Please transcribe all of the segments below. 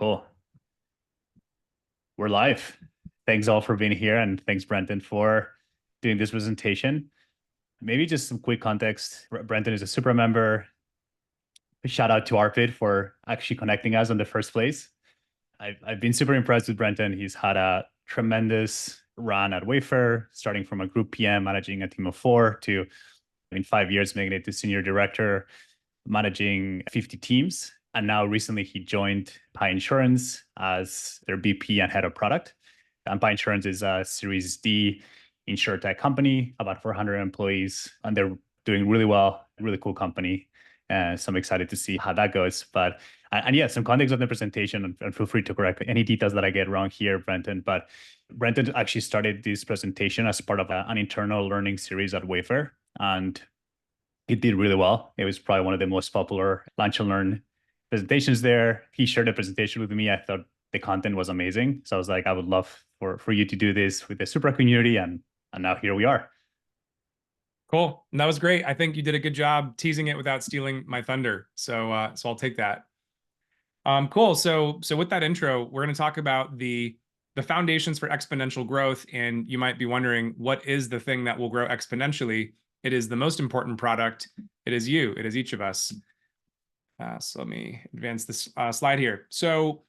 Cool. We're live. Thanks all for being here, and thanks, Brenton, for doing this presentation. Maybe just some quick context. Brenton is a super member. Shout out to Arpid for actually connecting us in the first place. I've been super impressed with Brenton. He's had a tremendous run at Wayfair, starting from a group PM, managing a team of 4 to in 5 years, making it to senior director, managing 50 teams. And now recently he joined Pi Insurance as their VP and head of product. And Pi Insurance is a Series D insurtech company, about 400 employees, and they're doing really well, really cool company. So I'm excited to see how that goes. But and yeah, some context on the presentation, and feel free to correct any details that I get wrong here, Brenton. But Brenton actually started this presentation as part of an internal learning series at Wayfair, and it did really well. It was probably one of the most popular Lunch and Learn presentations there. He shared the presentation with me. I thought the content was amazing. So I was like, I would love for you to do this with the Supra community. And now here we are. Cool. And that was great. I think you did a good job teasing it without stealing my thunder. So I'll take that. Cool. So with that intro, we're going to talk about the foundations for exponential growth. And you might be wondering, what is the thing that will grow exponentially? It is the most important product. It is you. It is each of us. So let me advance this slide here. So,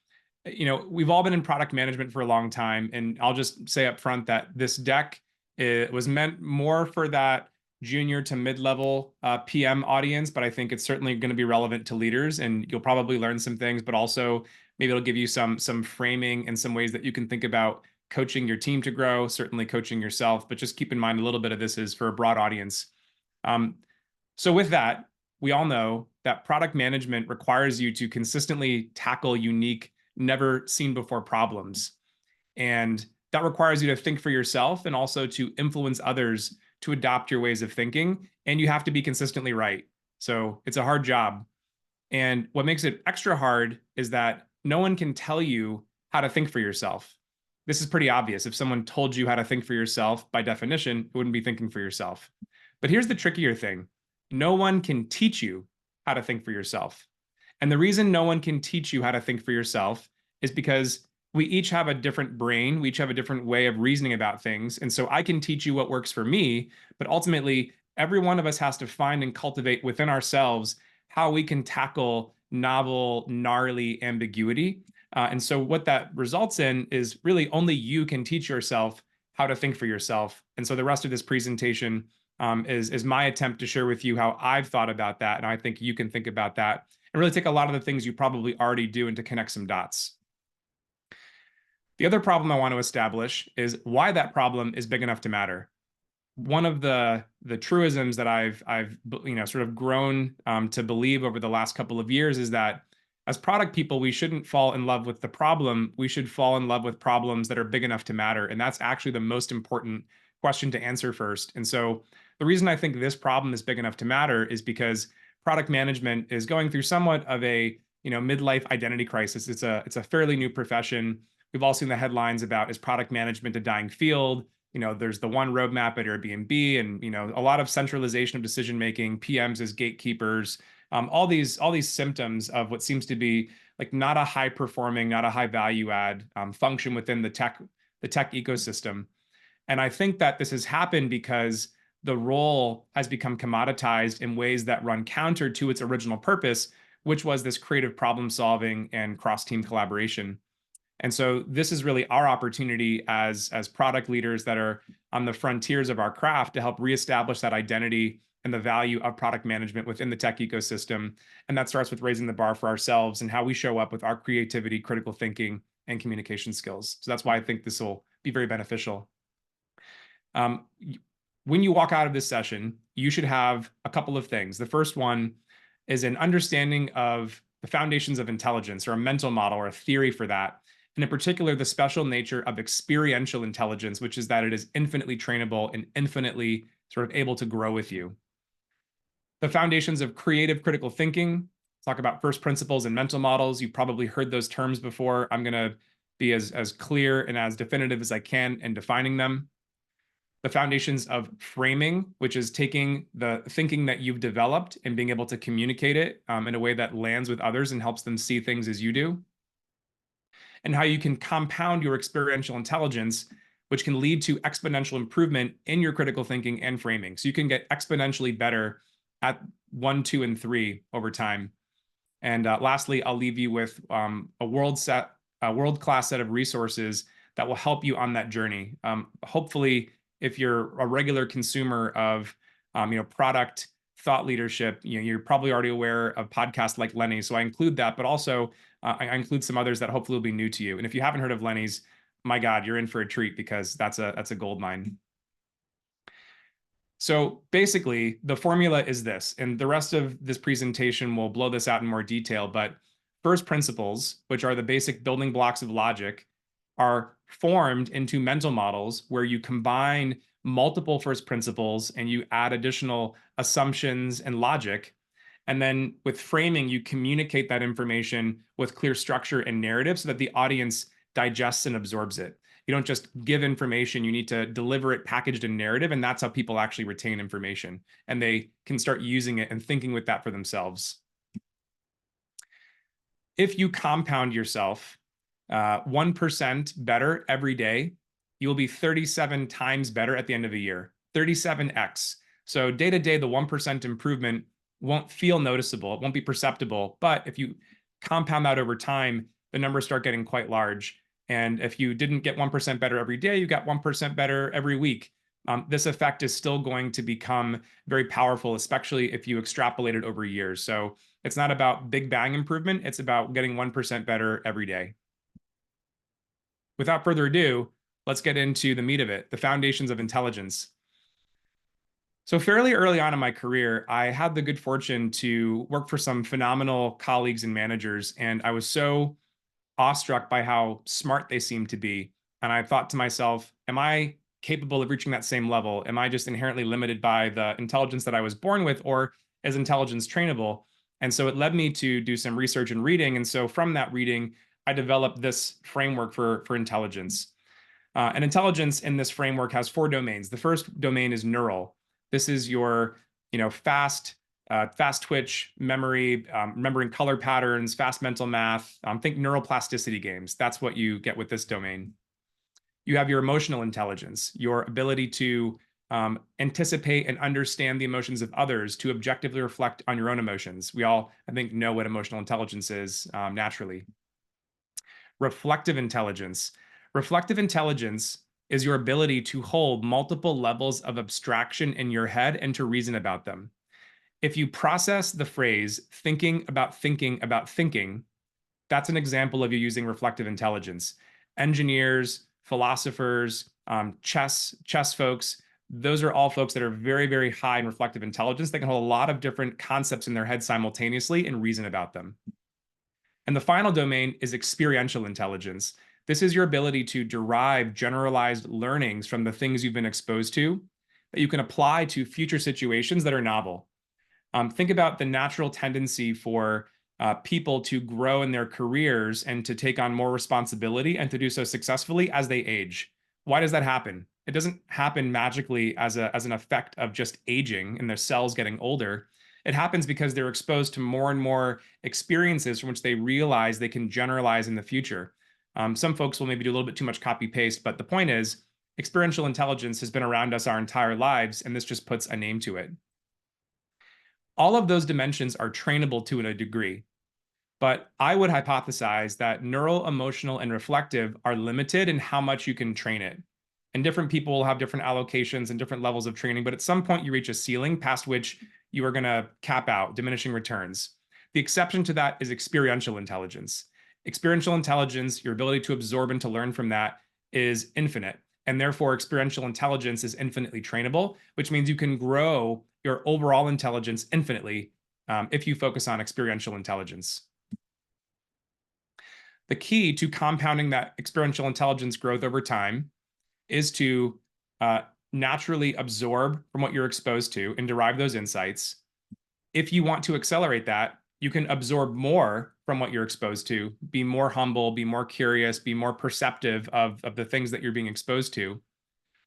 we've all been in product management for a long time. And I'll just say up front that this deck was meant more for that junior to mid-level PM audience, but I think it's certainly going to be relevant to leaders, and you'll probably learn some things, but also maybe it'll give you some framing and some ways that you can think about coaching your team to grow, certainly coaching yourself, but just keep in mind a little bit of this is for a broad audience. So with that, we all know that product management requires you to consistently tackle unique, never seen before problems. And that requires you to think for yourself and also to influence others to adopt your ways of thinking. And you have to be consistently right. So it's a hard job. And what makes it extra hard is that no one can tell you how to think for yourself. This is pretty obvious. If someone told you how to think for yourself, by definition, it wouldn't be thinking for yourself. But here's the trickier thing. No one can teach you how to think for yourself. And the reason no one can teach you how to think for yourself is because we each have a different brain. We each have a different way of reasoning about things. And so I can teach you what works for me, but ultimately, every one of us has to find and cultivate within ourselves how we can tackle novel, gnarly ambiguity. And so what that results in is really only you can teach yourself how to think for yourself. And so the rest of this presentation is my attempt to share with you how I've thought about that. And I think you can think about that and really take a lot of the things you probably already do and to connect some dots. The other problem I want to establish is why that problem is big enough to matter. One of the truisms that I've sort of grown to believe over the last couple of years is that as product people, we shouldn't fall in love with the problem. We should fall in love with problems that are big enough to matter. And that's actually the most important question to answer first. And so the reason I think this problem is big enough to matter is because product management is going through somewhat of a midlife identity crisis. It's a fairly new profession. We've all seen the headlines about, is product management a dying field? There's the one roadmap at Airbnb, and a lot of centralization of decision making, PMs as gatekeepers, all these symptoms of what seems to be like not a high performing, not a high value add function within the tech ecosystem. And I think that this has happened because the role has become commoditized in ways that run counter to its original purpose, which was this creative problem solving and cross-team collaboration. And so this is really our opportunity as product leaders that are on the frontiers of our craft to help reestablish that identity and the value of product management within the tech ecosystem. And that starts with raising the bar for ourselves and how we show up with our creativity, critical thinking, and communication skills. So that's why I think this will be very beneficial. When you walk out of this session, you should have a couple of things. The first one is an understanding of the foundations of intelligence, or a mental model or a theory for that. And in particular, the special nature of experiential intelligence, which is that it is infinitely trainable and infinitely sort of able to grow with you. The foundations of creative critical thinking, talk about first principles and mental models. You've probably heard those terms before. I'm going to be as clear and as definitive as I can in defining them. The foundations of framing, which is taking the thinking that you've developed and being able to communicate it in a way that lands with others and helps them see things as you do. and how you can compound your experiential intelligence, which can lead to exponential improvement in your critical thinking and framing. So you can get exponentially better at 1, 2, and 3 over time. And lastly, I'll leave you with a world-class set of resources that will help you on that journey. Hopefully, if you're a regular consumer of product thought leadership, you're probably already aware of podcasts like Lenny's. So I include that, but also I include some others that hopefully will be new to you. And if you haven't heard of Lenny's, my God, you're in for a treat, because that's a gold mine. So basically, the formula is this, and the rest of this presentation will blow this out in more detail, but first principles, which are the basic building blocks of logic, are formed into mental models where you combine multiple first principles and you add additional assumptions and logic. And then with framing, you communicate that information with clear structure and narrative so that the audience digests and absorbs it. You don't just give information, you need to deliver it packaged in narrative, and that's how people actually retain information. And they can start using it and thinking with that for themselves. If you compound yourself 1% better every day, you will be 37 times better at the end of the year, 37x. So day to day, the 1% improvement won't feel noticeable, it won't be perceptible. But if you compound that over time, the numbers start getting quite large. And if you didn't get 1% better every day, you got 1% better every week. This effect is still going to become very powerful, especially if you extrapolate it over years. So it's not about big bang improvement, it's about getting 1% better every day. Without further ado, let's get into the meat of it, the foundations of intelligence. So fairly early on in my career, I had the good fortune to work for some phenomenal colleagues and managers, and I was so awestruck by how smart they seemed to be. And I thought to myself, am I capable of reaching that same level? Am I just inherently limited by the intelligence that I was born with, or is intelligence trainable? And so it led me to do some research and reading. And so from that reading, I developed this framework for intelligence. And intelligence in this framework has 4 domains. The first domain is neural. This is your fast twitch memory, remembering color patterns, fast mental math. Think neuroplasticity games. That's what you get with this domain. You have your emotional intelligence, your ability to anticipate and understand the emotions of others, to objectively reflect on your own emotions. We all, I think, know what emotional intelligence is naturally. Reflective intelligence. Reflective intelligence is your ability to hold multiple levels of abstraction in your head and to reason about them. If you process the phrase thinking about thinking, that's an example of you using reflective intelligence. Engineers, philosophers, chess folks, those are all folks that are very, very high in reflective intelligence. They can hold a lot of different concepts in their head simultaneously and reason about them. And the final domain is experiential intelligence. This is your ability to derive generalized learnings from the things you've been exposed to that you can apply to future situations that are novel. Think about the natural tendency for people to grow in their careers and to take on more responsibility and to do so successfully as they age. Why does that happen? It doesn't happen magically as an effect of just aging and their cells getting older. It happens because they're exposed to more and more experiences from which they realize they can generalize in the future. Some folks will maybe do a little bit too much copy paste, but the point is, experiential intelligence has been around us our entire lives, and this just puts a name to it. All of those dimensions are trainable to a degree, but I would hypothesize that neural, emotional, and reflective are limited in how much you can train it. And different people will have different allocations and different levels of training, but at some point you reach a ceiling past which you are going to cap out, diminishing returns. The exception to that is experiential intelligence. Experiential intelligence, your ability to absorb and to learn from that, is infinite. And therefore, experiential intelligence is infinitely trainable, which means you can grow your overall intelligence infinitely if you focus on experiential intelligence. The key to compounding that experiential intelligence growth over time is to naturally absorb from what you're exposed to and derive those insights. If you want to accelerate that, you can absorb more from what you're exposed to, be more humble, be more curious, be more perceptive of the things that you're being exposed to.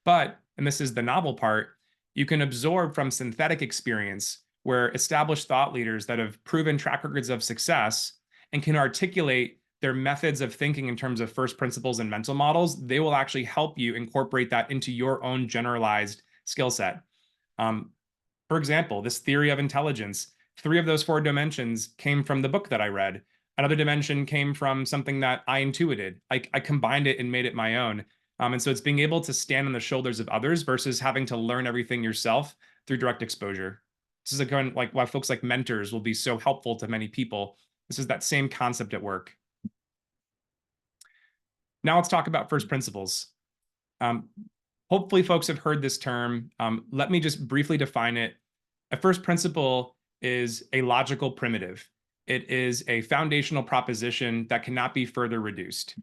But, and this is the novel part, you can absorb from synthetic experience where established thought leaders that have proven track records of success and can articulate their methods of thinking in terms of first principles and mental models, they will actually help you incorporate that into your own generalized skill set. For example, this theory of intelligence, 3 of those 4 dimensions came from the book that I read. Another dimension came from something that I intuited. I combined it and made it my own. And so it's being able to stand on the shoulders of others versus having to learn everything yourself through direct exposure. This is again like why folks like mentors will be so helpful to many people. This is that same concept at work. Now let's talk about first principles. Hopefully folks have heard this term. Let me just briefly define it. A first principle is a logical primitive. It is a foundational proposition that cannot be further reduced.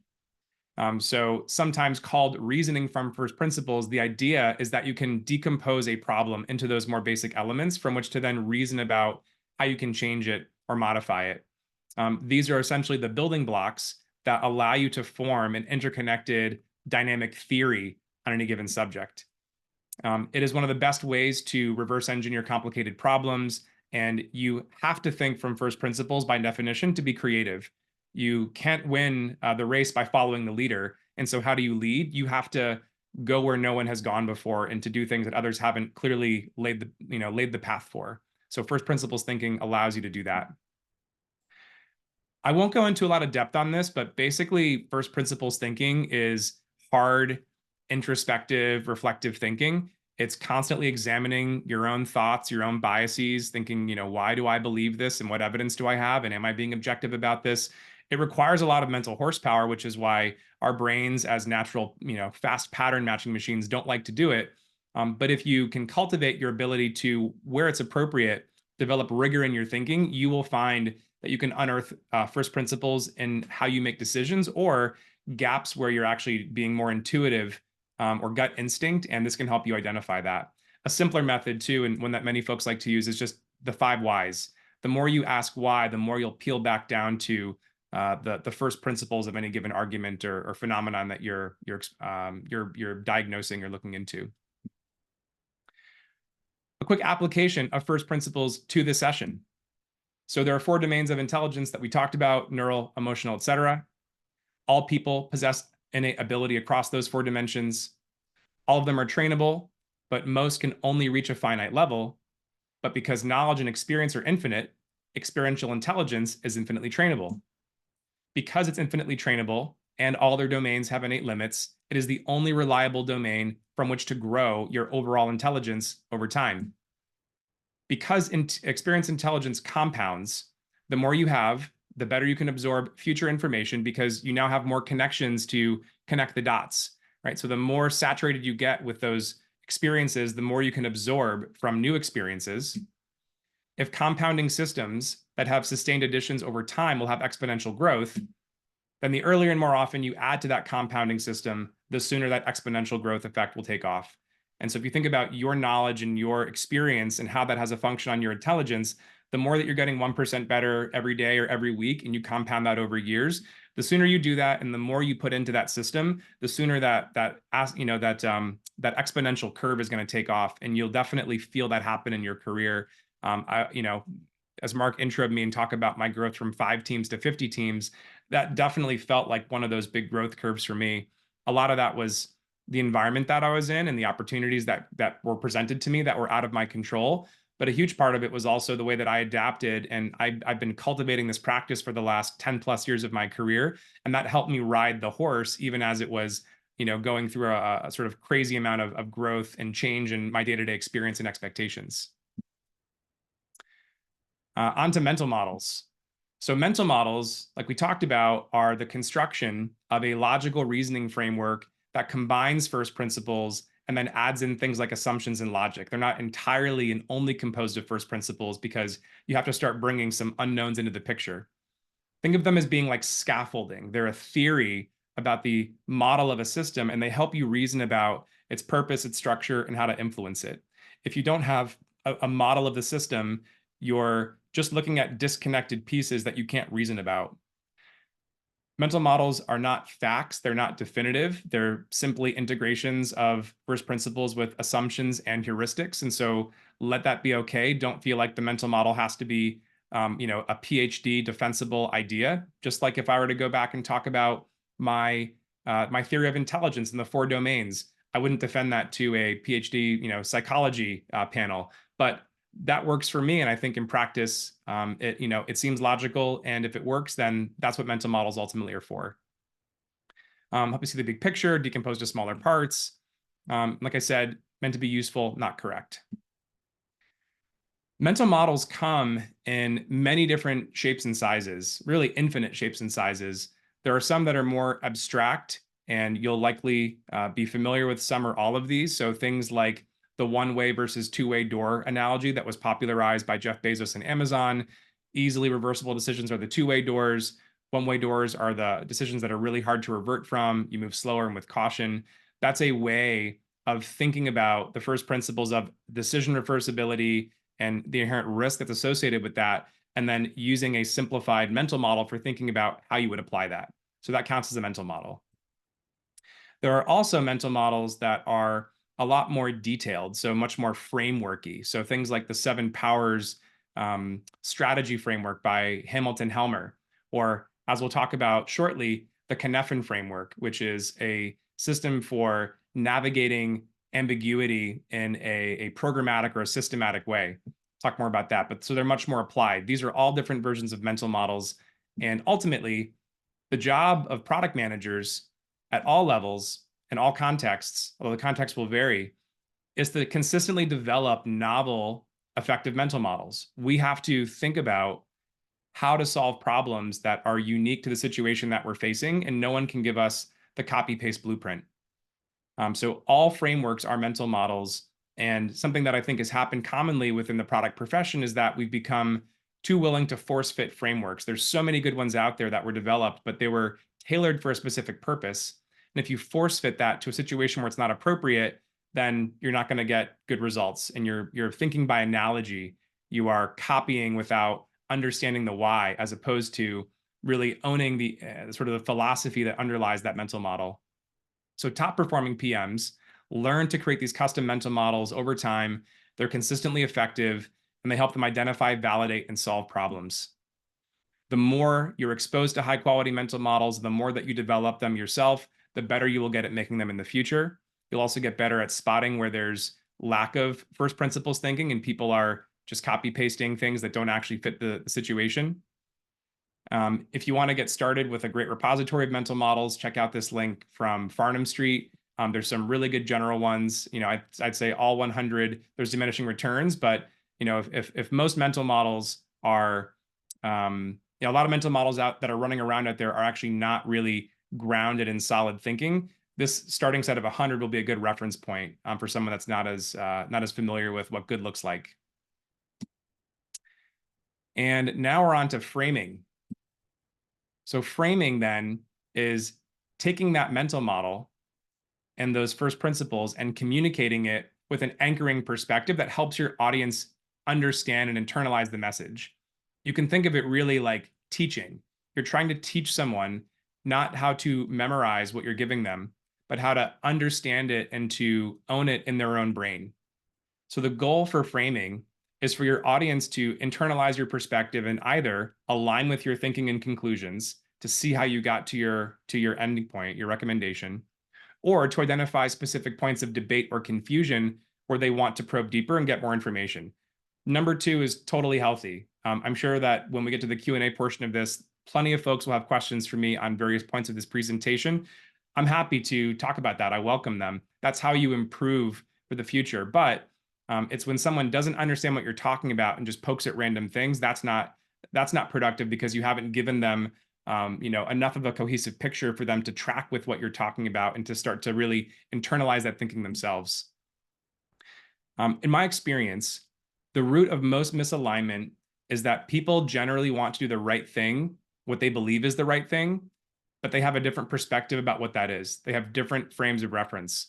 So sometimes called reasoning from first principles, the idea is that you can decompose a problem into those more basic elements from which to then reason about how you can change it or modify it. These are essentially the building blocks that allow you to form an interconnected dynamic theory on any given subject. It is one of the best ways to reverse engineer complicated problems, and you have to think from first principles by definition to be creative. You can't win the race by following the leader. And so how do you lead? You have to go where no one has gone before and to do things that others haven't clearly laid the path for. So first principles thinking allows you to do that. I won't go into a lot of depth on this, but basically first principles thinking is hard, introspective, reflective thinking. It's constantly examining your own thoughts, your own biases, thinking, why do I believe this and what evidence do I have? And am I being objective about this? It requires a lot of mental horsepower, which is why our brains as natural, fast pattern matching machines don't like to do it. But if you can cultivate your ability to, where it's appropriate, develop rigor in your thinking, you will find that you can unearth first principles in how you make decisions or gaps where you're actually being more intuitive or gut instinct, and this can help you identify that. A simpler method too, and one that many folks like to use, is just the 5 whys. The more you ask why, the more you'll peel back down to the first principles of any given argument or phenomenon that you're diagnosing or looking into. A quick application of first principles to this session. So there are 4 domains of intelligence that we talked about: neural, emotional, etc. All people possess innate ability across those 4 dimensions. All of them are trainable, but most can only reach a finite level. But because knowledge and experience are infinite, experiential intelligence is infinitely trainable. Because it's infinitely trainable and all their domains have innate limits, it is the only reliable domain from which to grow your overall intelligence over time. Because experience intelligence compounds, the more you have, the better you can absorb future information because you now have more connections to connect the dots, right? So the more saturated you get with those experiences, the more you can absorb from new experiences. If compounding systems that have sustained additions over time will have exponential growth, then the earlier and more often you add to that compounding system, the sooner that exponential growth effect will take off. And so if you think about your knowledge and your experience and how that has a function on your intelligence, the more that you're getting 1% better every day or every week, and you compound that over years, the sooner you do that and the more you put into that system, the sooner that exponential curve is going to take off, and you'll definitely feel that happen in your career. As Mark introed me and talk about my growth from 5 teams to 50 teams, that definitely felt like one of those big growth curves for me. A lot of that was the environment that I was in and the opportunities that were presented to me that were out of my control. But a huge part of it was also the way that I adapted. And I've been cultivating this practice for the last 10 plus years of my career. And that helped me ride the horse, even as it was, going through a sort of crazy amount of growth and change in my day-to-day experience and expectations. Onto mental models. So mental models, like we talked about, are the construction of a logical reasoning framework that combines first principles and then adds in things like assumptions and logic. They're not entirely and only composed of first principles because you have to start bringing some unknowns into the picture. Think of them as being like scaffolding. They're a theory about the model of a system, and they help you reason about its purpose, its structure, and how to influence it. If you don't have a model of the system, you're just looking at disconnected pieces that you can't reason about. Mental models are not facts. They're not definitive. They're simply integrations of first principles with assumptions and heuristics. And so let that be okay. Don't feel like the mental model has to be a PhD defensible idea. Just like if I were to go back and talk about my my theory of intelligence in the 4 domains, I wouldn't defend that to a PhD, psychology panel. But that works for me, and I think in practice, it seems logical, and if it works, then that's what mental models ultimately are for. Help you see the big picture, decomposed to smaller parts. Like I said, meant to be useful, not correct. Mental models come in many different shapes and sizes, really infinite shapes and sizes. There are some that are more abstract, and you'll likely be familiar with some or all of these. So things like the one-way versus two-way door analogy that was popularized by Jeff Bezos and Amazon. Easily reversible decisions are the two-way doors. One-way doors are the decisions that are really hard to revert from. You move slower and with caution. That's a way of thinking about the first principles of decision reversibility and the inherent risk that's associated with that, and then using a simplified mental model for thinking about how you would apply that. So that counts as a mental model. There are also mental models that are a lot more detailed, so much more frameworky. So things like the 7 Powers strategy framework by Hamilton Helmer, or as we'll talk about shortly, the Cynefin framework, which is a system for navigating ambiguity in a programmatic or a systematic way. Talk more about that, but so they're much more applied. These are all different versions of mental models. And ultimately, the job of product managers at all levels and all contexts, although the context will vary, is to consistently develop novel, effective mental models. We have to think about how to solve problems that are unique to the situation that we're facing, and no one can give us the copy-paste blueprint. So all frameworks are mental models, and something that I think has happened commonly within the product profession is that we've become too willing to force fit frameworks. There's so many good ones out there that were developed, but they were tailored for a specific purpose. And if you force fit that to a situation where it's not appropriate, then you're not going to get good results. And you're thinking by analogy. You are copying without understanding the why, as opposed to really owning the sort of the philosophy that underlies that mental model. So top performing PMs learn to create these custom mental models over time. They're consistently effective, and they help them identify, validate, and solve problems. The more you're exposed to high quality mental models, the more that you develop them yourself, the better you will get at making them in the future. You'll also get better at spotting where there's lack of first principles thinking and people are just copy pasting things that don't actually fit the situation. If you want to get started with a great repository of mental models, check out this link from Farnham Street. There's some really good general ones. I'd say all 100, there's diminishing returns, but if most mental models are, a lot of mental models that are running around out there are actually not really grounded in solid thinking. This starting set of 100 will be a good reference point for someone that's not as familiar with what good looks like. And now we're on to framing. So framing then is taking that mental model and those first principles and communicating it with an anchoring perspective that helps your audience understand and internalize the message. You can think of it really like teaching. You're trying to teach someone not how to memorize what you're giving them, but how to understand it and to own it in their own brain. So the goal for framing is for your audience to internalize your perspective and either align with your thinking and conclusions to see how you got to your ending point, your recommendation, or to identify specific points of debate or confusion where they want to probe deeper and get more information. Number 2 is totally healthy. I'm sure that when we get to the Q&A portion of this, plenty of folks will have questions for me on various points of this presentation. I'm happy to talk about that. I welcome them. That's how you improve for the future. But it's when someone doesn't understand what you're talking about and just pokes at random things, that's not productive because you haven't given them enough of a cohesive picture for them to track with what you're talking about and to start to really internalize that thinking themselves. In my experience, the root of most misalignment is that people generally want to do the right thing, what they believe is the right thing, but they have a different perspective about what that is. They have different frames of reference.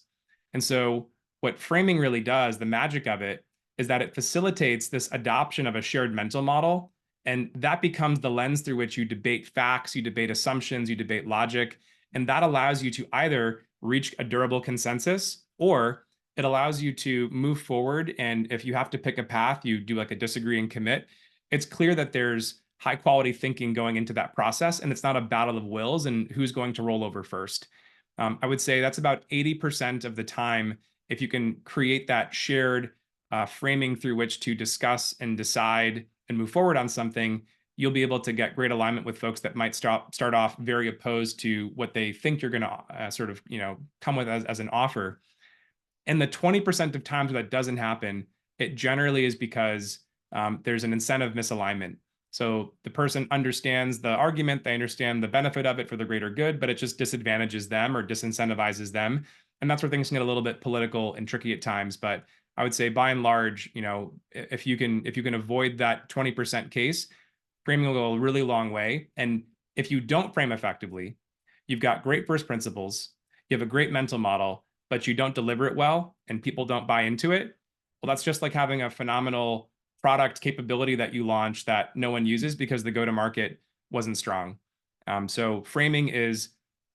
And so what framing really does, the magic of it, is that it facilitates this adoption of a shared mental model. And that becomes the lens through which you debate facts, you debate assumptions, you debate logic. And that allows you to either reach a durable consensus, or it allows you to move forward. And if you have to pick a path, you do like a disagree and commit. it's clear that there's high quality thinking going into that process, and it's not a battle of wills and who's going to roll over first. I would say that's about 80% of the time. If you can create that shared framing through which to discuss and decide and move forward on something, you'll be able to get great alignment with folks that might start off very opposed to what they think you're going to sort of, come with as an offer. And the 20% of times that doesn't happen, it generally is because there's an incentive misalignment. So the person understands the argument, they understand the benefit of it for the greater good, but it just disadvantages them or disincentivizes them. And that's where things can get a little bit political and tricky at times. But I would say by and large, if you can avoid that 20% case, framing will go a really long way. And if you don't frame effectively, you've got great first principles, you have a great mental model, but you don't deliver it well and people don't buy into it. Well, that's just like having a phenomenal product capability that you launch that no one uses because the go-to-market wasn't strong. So framing is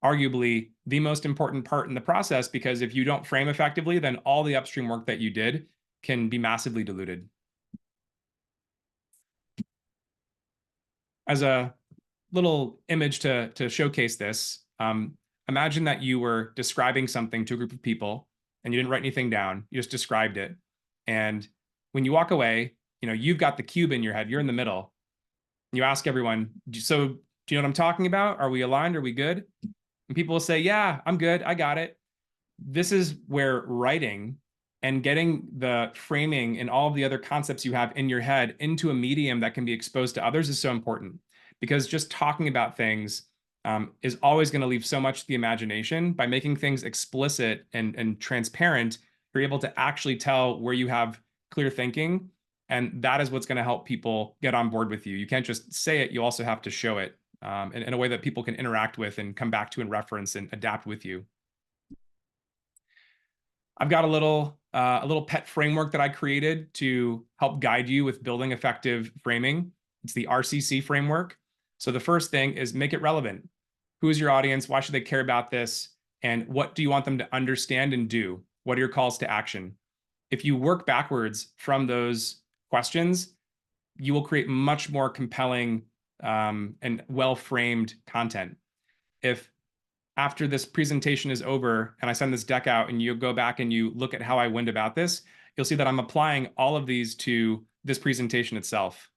arguably the most important part in the process, because if you don't frame effectively, then all the upstream work that you did can be massively diluted. As a little image to showcase this, imagine that you were describing something to a group of people and you didn't write anything down, you just described it. And when you walk away, you've got the cube in your head, you're in the middle. You ask everyone, so do you know what I'm talking about? Are we aligned? Are we good? And people will say, yeah, I'm good. I got it. This is where writing and getting the framing and all of the other concepts you have in your head into a medium that can be exposed to others is so important, because just talking about things is always going to leave so much to the imagination. By making things explicit and transparent, you're able to actually tell where you have clear thinking. And that is what's going to help people get on board with you. You can't just say it, you also have to show it in a way that people can interact with and come back to and reference and adapt with you. I've got a little pet framework that I created to help guide you with building effective framing. It's the RCC framework. So the first thing is make it relevant. Who is your audience? Why should they care about this? And what do you want them to understand and do? What are your calls to action? If you work backwards from those questions, you will create much more compelling and well-framed content. If after this presentation is over and I send this deck out and you go back and you look at how I went about this, you'll see that I'm applying all of these to this presentation itself.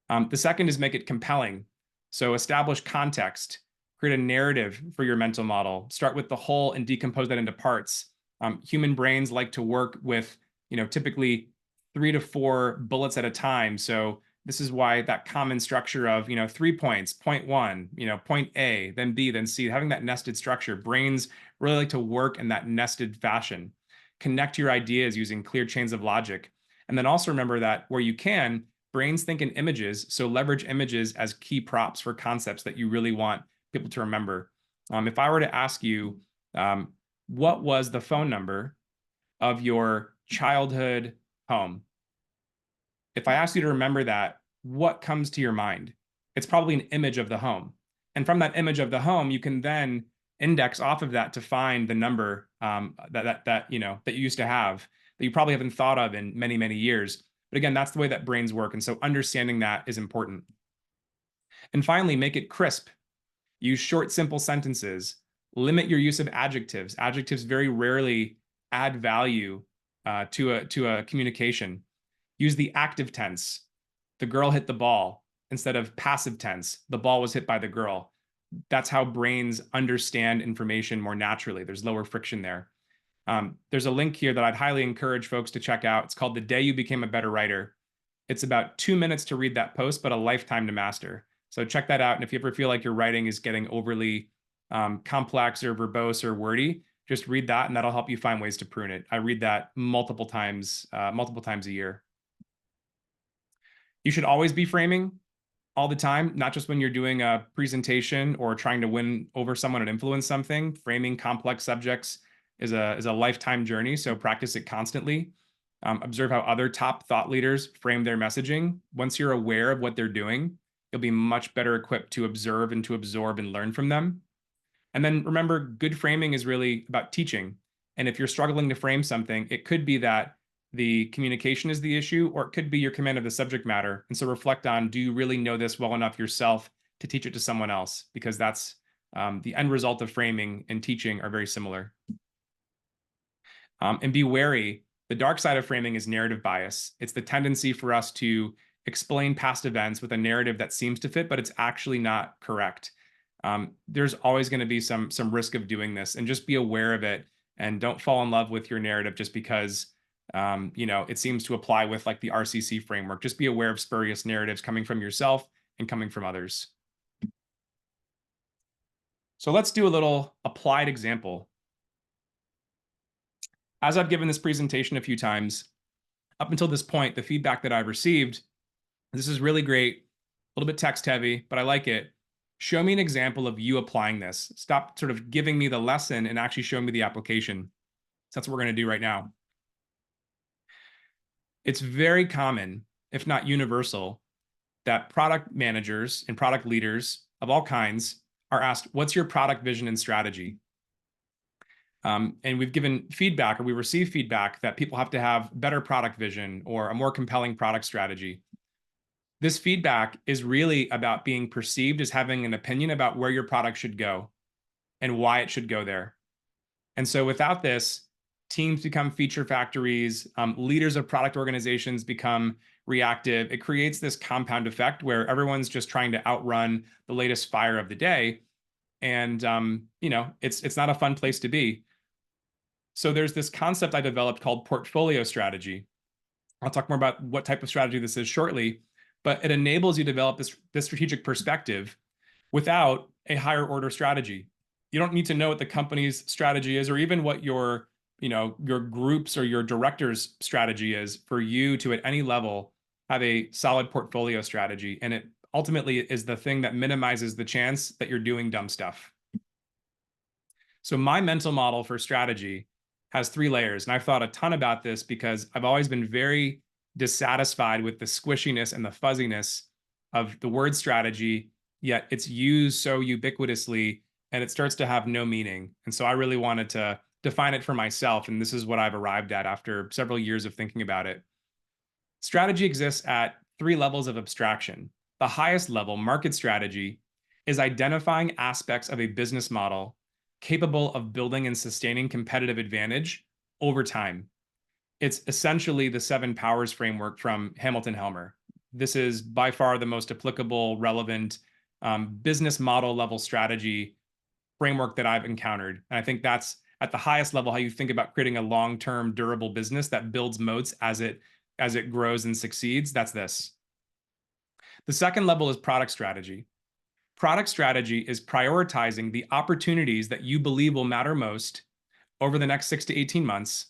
The second is make it compelling. So establish context, create a narrative for your mental model, start with the whole and decompose that into parts. Human brains like to work with, typically 3 to 4 bullets at a time. So this is why that common structure of, 3 points, point 1, point A, then B, then C, having that nested structure. Brains really like to work in that nested fashion. Connect your ideas using clear chains of logic. And then also remember that where you can, brains think in images, so leverage images as key props for concepts that you really want people to remember. If I were to ask you, what was the phone number of your childhood home? If I ask you to remember that, what comes to your mind? It's probably an image of the home. And from that image of the home, you can then index off of that to find the number that you used to have that you probably haven't thought of in many, many years. But again, that's the way that brains work. And so understanding that is important. And finally, make it crisp. Use short, simple sentences. Limit your use of adjectives. Adjectives very rarely add value to a communication. Use the active tense. The girl hit the ball, instead of passive tense. The ball was hit by the girl. That's how brains understand information more naturally. There's lower friction there. There's a link here that I'd highly encourage folks to check out. It's called The Day You Became a Better Writer. It's about 2 minutes to read that post, but a lifetime to master. So check that out. And if you ever feel like your writing is getting overly complex or verbose or wordy, just read that and that'll help you find ways to prune it. I read that multiple times a year. You should always be framing all the time, not just when you're doing a presentation or trying to win over someone and influence something. Framing complex subjects is a lifetime journey, so practice it constantly. Observe how other top thought leaders frame their messaging. Once you're aware of what they're doing, you'll be much better equipped to observe and to absorb and learn from them. And then remember, good framing is really about teaching. And if you're struggling to frame something, it could be that the communication is the issue, or it could be your command of the subject matter. And so reflect on, do you really know this well enough yourself to teach it to someone else? Because that's the end result of framing and teaching are very similar. And be wary. The dark side of framing is narrative bias. It's the tendency for us to explain past events with a narrative that seems to fit, but it's actually not correct. There's always going to be some risk of doing this, and just be aware of it, and don't fall in love with your narrative just because it seems to apply with like the RCC framework. Just be aware of spurious narratives coming from yourself and coming from others. So let's do a little applied example. As I've given this presentation a few times, up until this point, the feedback that I've received, this is really great, a little bit text heavy, but I like it. Show me an example of you applying this. Stop sort of giving me the lesson and actually show me the application. So that's what we're going to do right now. It's very common, if not universal, that product managers and product leaders of all kinds are asked, what's your product vision and strategy? And we've given feedback, or we receive feedback, that people have to have better product vision or a more compelling product strategy. This feedback is really about being perceived as having an opinion about where your product should go and why it should go there. And so without this, teams become feature factories, leaders of product organizations become reactive. It creates this compound effect where everyone's just trying to outrun the latest fire of the day. And it's not a fun place to be. So there's this concept I developed called portfolio strategy. I'll talk more about what type of strategy this is shortly, but it enables you to develop this strategic perspective without a higher order strategy. You don't need to know what the company's strategy is, or even what your groups or your director's strategy is, for you to at any level have a solid portfolio strategy. And it ultimately is the thing that minimizes the chance that you're doing dumb stuff. So my mental model for strategy has 3 layers. And I've thought a ton about this because I've always been very dissatisfied with the squishiness and the fuzziness of the word strategy, yet it's used so ubiquitously and it starts to have no meaning. And so I really wanted to define it for myself. And this is what I've arrived at after several years of thinking about it. Strategy exists at 3 levels of abstraction. The highest level, market strategy, is identifying aspects of a business model capable of building and sustaining competitive advantage over time. It's essentially the 7 powers framework from Hamilton Helmer. This is by far the most applicable, relevant business model level strategy framework that I've encountered. And I think that's at the highest level how you think about creating a long-term durable business that builds moats as it grows and succeeds. That's this. The second level is product strategy. Product strategy is prioritizing the opportunities that you believe will matter most over the next 6 to 18 months,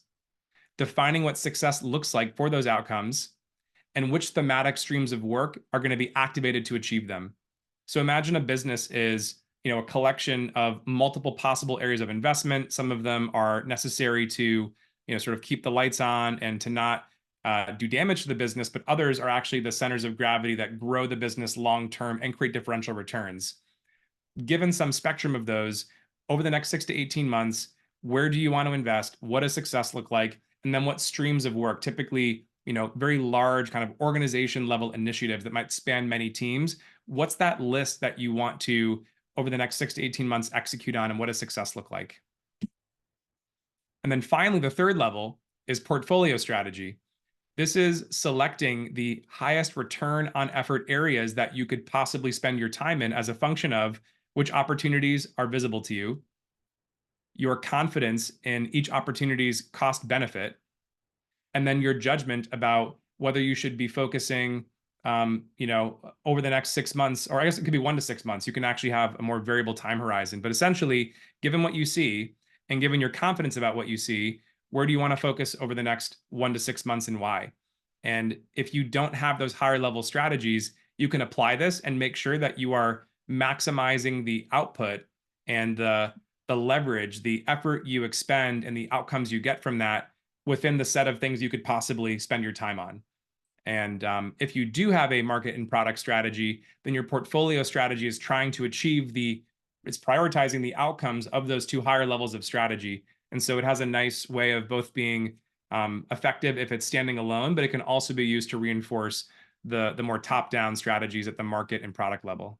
defining what success looks like for those outcomes, and which thematic streams of work are going to be activated to achieve them. So imagine a business is a collection of multiple possible areas of investment. Some of them are necessary to sort of keep the lights on and to not do damage to the business, but others are actually the centers of gravity that grow the business long-term and create differential returns. Given some spectrum of those, over the next 6 to 18 months, where do you want to invest? What does success look like? And then what streams of work, typically, very large kind of organization level initiatives that might span many teams. What's that list that you want to, over the next 6 to 18 months, execute on, and what does success look like? And then finally, the third level is portfolio strategy. This is selecting the highest return on effort areas that you could possibly spend your time in as a function of which opportunities are visible to you, your confidence in each opportunity's cost benefit, and then your judgment about whether you should be focusing over the next 6 months, or I guess it could be 1 to 6 months. You can actually have a more variable time horizon. But essentially, given what you see and given your confidence about what you see, where do you want to focus over the next 1 to 6 months and why? And if you don't have those higher level strategies, you can apply this and make sure that you are maximizing the output and the leverage, the effort you expend, and the outcomes you get from that within the set of things you could possibly spend your time on. And if you do have a market and product strategy, then your portfolio strategy is trying to achieve it's prioritizing the outcomes of those 2 higher levels of strategy. And so it has a nice way of both being effective if it's standing alone, but it can also be used to reinforce the more top-down strategies at the market and product level.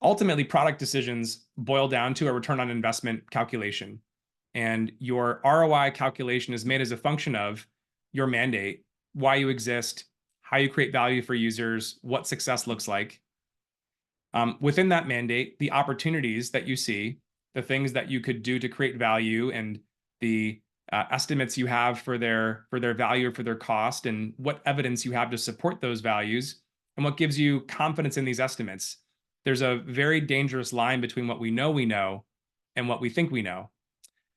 Ultimately, product decisions boil down to a return on investment calculation. And your ROI calculation is made as a function of your mandate, why you exist, how you create value for users, what success looks like. Within that mandate, the opportunities that you see, the things that you could do to create value, and the estimates you have for their value or for their cost, and what evidence you have to support those values, and what gives you confidence in these estimates. There's a very dangerous line between what we know and what we think we know.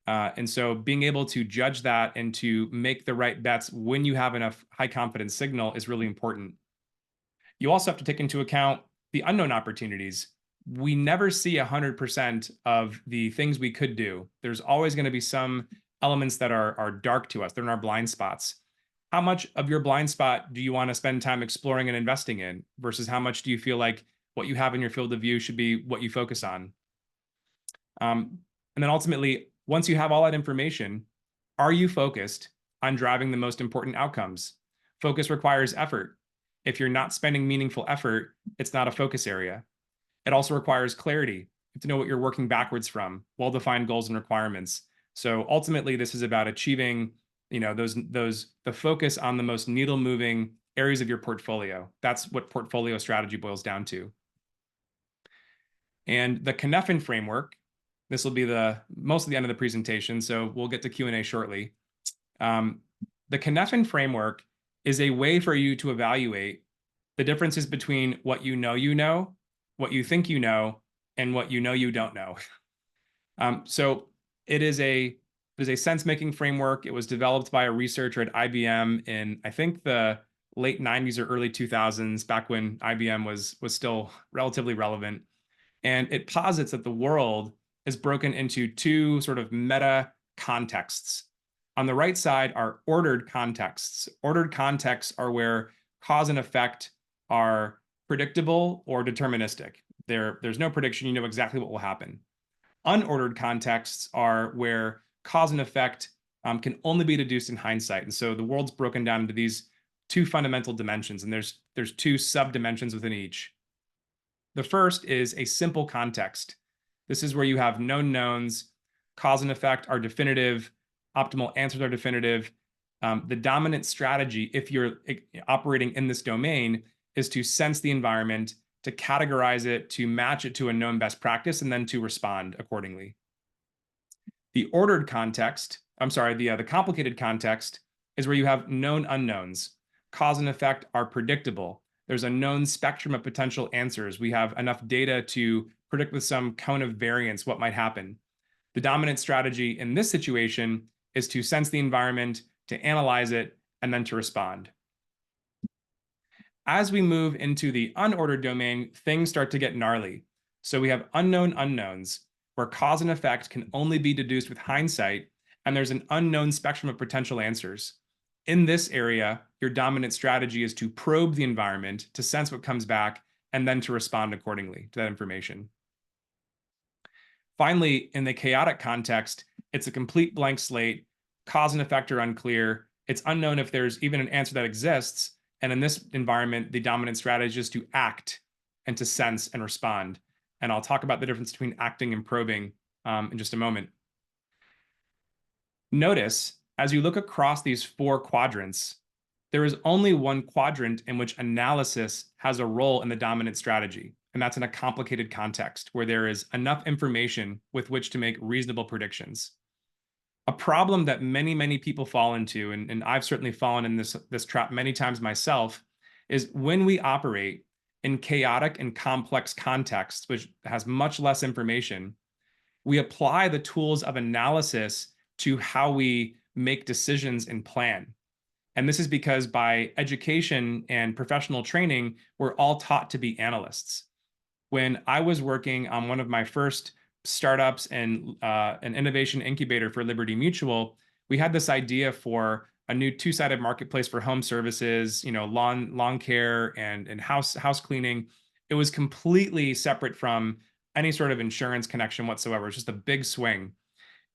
And so being able to judge that and to make the right bets when you have enough high confidence signal is really important. You also have to take into account the unknown opportunities. We never see 100% of the things we could do. There's always going to be some elements that are dark to us. They're in our blind spots. How much of your blind spot do you want to spend time exploring and investing in versus how much do you feel like what you have in your field of view should be what you focus on? And then ultimately, once you have all that information, are you focused on driving the most important outcomes? Focus requires effort. If you're not spending meaningful effort, it's not a focus area. It also requires clarity. You have to know what you're working backwards from, well-defined goals and requirements. So ultimately, this is about achieving, the focus on the most needle-moving areas of your portfolio. That's what portfolio strategy boils down to. And the Cynefin framework, this will be most of the end of the presentation, so we'll get to Q&A shortly. The Cynefin framework is a way for you to evaluate the differences between what you know, what you think you know, and what you don't know. So it is a sense-making framework. It was developed by a researcher at IBM in, I think, the late 90s or early 2000s, back when IBM was still relatively relevant. And it posits that the world is broken into two sort of meta contexts. On the right side are ordered contexts. Ordered contexts are where cause and effect are predictable or deterministic. There's no prediction, you know exactly what will happen. Unordered contexts are where cause and effect can only be deduced in hindsight. And so the world's broken down into these two fundamental dimensions, and there's two sub-dimensions within each. The first is a simple context. This is where you have known knowns, cause and effect are definitive, optimal answers are definitive. The dominant strategy, if you're operating in this domain, is to sense the environment, to categorize it, to match it to a known best practice, and then to respond accordingly. The ordered context, the complicated context is where you have known unknowns. Cause and effect are predictable. There's a known spectrum of potential answers. We have enough data to predict with some cone of variance what might happen. The dominant strategy in this situation is to sense the environment, to analyze it, and then to respond. As we move into the unordered domain, things start to get gnarly. So we have unknown unknowns, where cause and effect can only be deduced with hindsight, and there's an unknown spectrum of potential answers. In this area, your dominant strategy is to probe the environment, to sense what comes back, and then to respond accordingly to that information. Finally, in the chaotic context, it's a complete blank slate. Cause and effect are unclear. It's unknown if there's even an answer that exists. And in this environment, the dominant strategy is to act and to sense and respond. And I'll talk about the difference between acting and probing in just a moment. Notice, as you look across these four quadrants, there is only one quadrant in which analysis has a role in the dominant strategy. And that's in a complicated context where there is enough information with which to make reasonable predictions. A problem that many, many people fall into, and I've certainly fallen in this trap many times myself, is when we operate in chaotic and complex contexts, which has much less information, we apply the tools of analysis to how we make decisions and plan. And this is because by education and professional training, we're all taught to be analysts. When I was working on one of my first startups and an innovation incubator for Liberty Mutual, we had this idea for a new two-sided marketplace for home services, lawn care and house cleaning. It was completely separate from any sort of insurance connection whatsoever. It's just a big swing.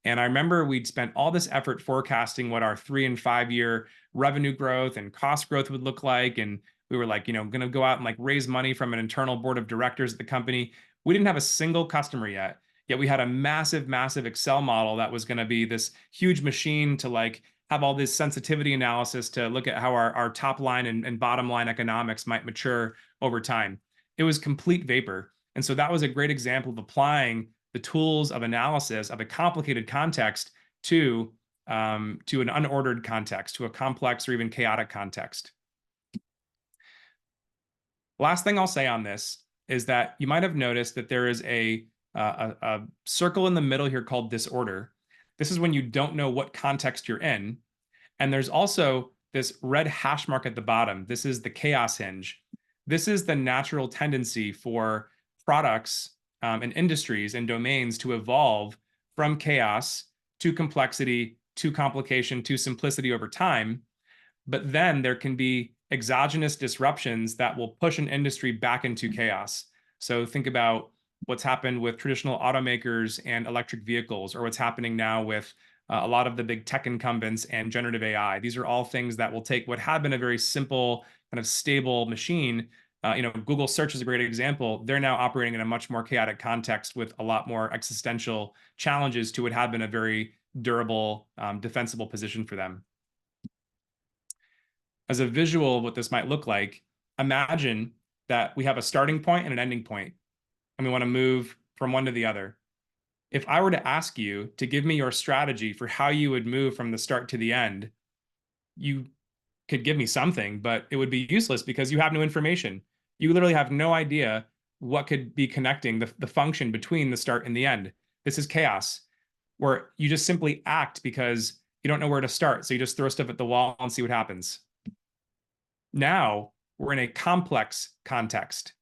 And I remember we'd spent all this effort forecasting what our 3 and 5 year revenue growth and cost growth would look like. And we were like, going to go out and like raise money from an internal board of directors at the company. We didn't have a single customer yet. Yet we had a massive, massive Excel model that was going to be this huge machine to like have all this sensitivity analysis to look at how our top line and bottom line economics might mature over time. It was complete vapor. And so that was a great example of applying the tools of analysis of a complicated context to an unordered context, to a complex or even chaotic context. Last thing I'll say on this is that you might have noticed that there is a circle in the middle here called disorder. This is when you don't know what context you're in. And there's also this red hash mark at the bottom. This is the chaos hinge. This is the natural tendency for products and industries and domains to evolve from chaos to complexity to complication to simplicity over time. But then there can be exogenous disruptions that will push an industry back into chaos. So think about what's happened with traditional automakers and electric vehicles, or what's happening now with a lot of the big tech incumbents and generative AI. These are all things that will take what had been a very simple, kind of stable machine. Google search is a great example. They're now operating in a much more chaotic context with a lot more existential challenges to what had been a very durable, defensible position for them. As a visual of what this might look like, imagine that we have a starting point and an ending point, and we want to move from one to the other. If I were to ask you to give me your strategy for how you would move from the start to the end, you could give me something, but it would be useless because you have no information. You literally have no idea what could be connecting the function between the start and the end. This is chaos, where you just simply act because you don't know where to start. So you just throw stuff at the wall and see what happens. Now we're in a complex context.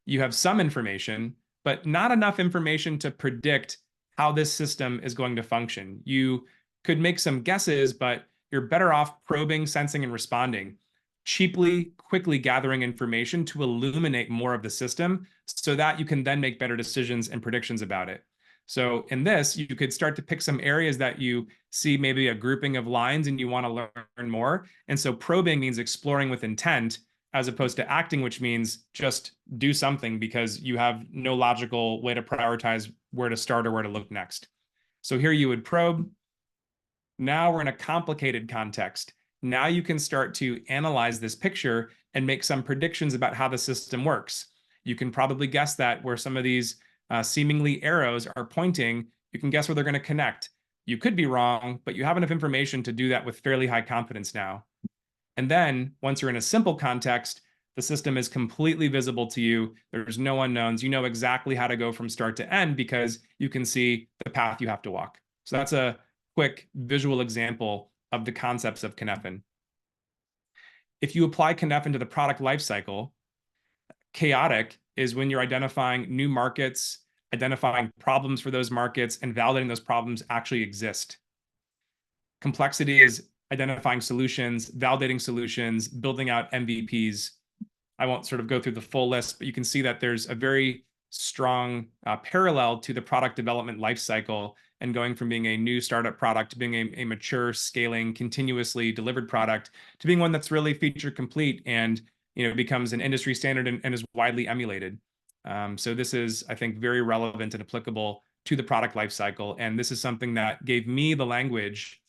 You have some information, but not enough information to predict how this system is going to function. You could make some guesses, but you're better off probing, sensing, and responding, cheaply, quickly gathering information to illuminate more of the system so that you can then make better decisions and predictions about it. So in this, you could start to pick some areas that you see maybe a grouping of lines and you want to learn more. And so probing means exploring with intent, as opposed to acting, which means just do something because you have no logical way to prioritize where to start or where to look next. So here you would probe. Now we're in a complicated context. Now you can start to analyze this picture and make some predictions about how the system works. You can probably guess that where some of these seemingly arrows are pointing, you can guess where they're going to connect. You could be wrong, but you have enough information to do that with fairly high confidence now. And then once you're in a simple context, the system is completely visible to you. There's no unknowns. You know exactly how to go from start to end because you can see the path you have to walk. So that's a quick visual example of the concepts of Cynefin. If you apply Cynefin to the product lifecycle, chaotic is when you're identifying new markets, identifying problems for those markets, and validating those problems actually exist. Complexity is identifying solutions, validating solutions, building out MVPs. I won't sort of go through the full list, but you can see that there's a very strong parallel to the product development lifecycle and going from being a new startup product to being a mature, scaling, continuously delivered product to being one that's really feature complete and becomes an industry standard and is widely emulated. So this is, I think, very relevant and applicable to the product lifecycle. And this is something that gave me the language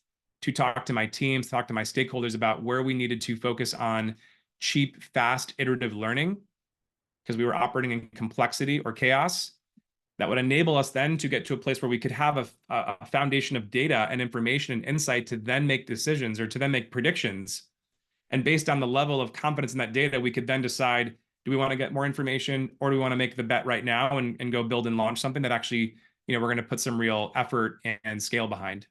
to talk to my teams, talk to my stakeholders about where we needed to focus on cheap, fast, iterative learning, because we were operating in complexity or chaos. That would enable us then to get to a place where we could have a foundation of data and information and insight to then make decisions or to then make predictions. And based on the level of confidence in that data, we could then decide, do we want to get more information or do we want to make the bet right now and go build and launch something that actually, we're going to put some real effort and scale behind.